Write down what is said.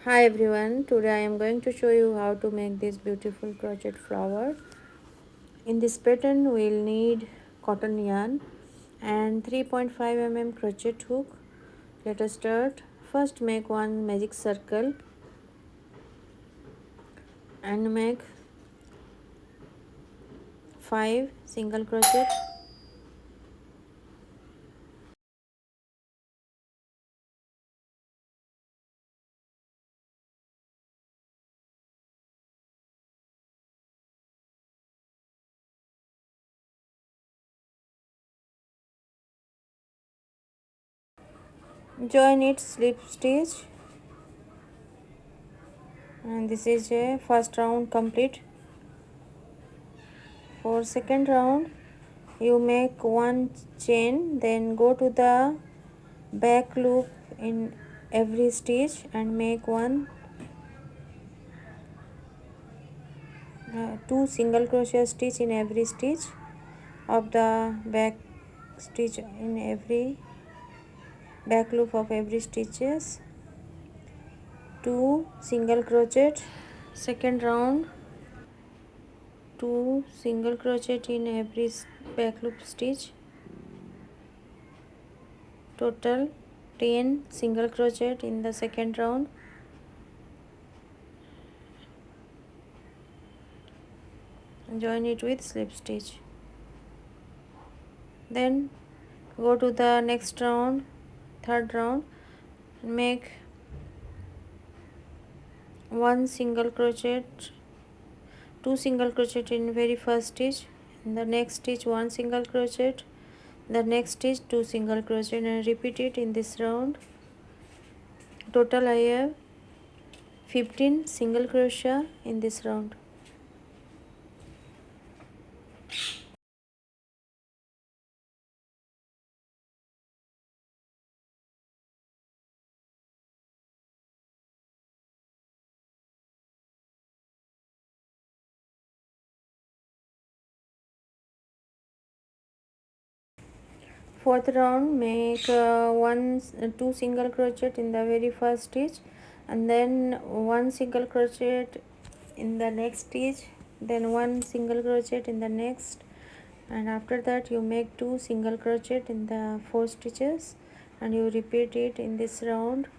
Hi everyone, today I am going to show you how to make this beautiful crochet flower. In this pattern we will need cotton yarn and 3.5 mm crochet hook. Let us start. First make one magic circle and make 5 single crochet. Join it slip stitch, and this is a first round complete. For second round you make one chain, then go to the back loop in every stitch and make two single crochet stitch in every stitch of the back stitch in every back loop of every stitches, two single crochet. Second round, two single crochet in every back loop stitch, total 10 single crochet in the second round. Join it with slip stitch, then go to the next round, third round, make one single crochet, two single crochet in very first stitch, in the next stitch one single crochet, the next stitch two single crochet, and repeat it in this round. Total I have 15 single crochet in this round. Fourth round, make two single crochet in the very first stitch, and then one single crochet in the next stitch, then one single crochet in the next, and after that you make two single crochet in the four stitches, and you repeat it in this round.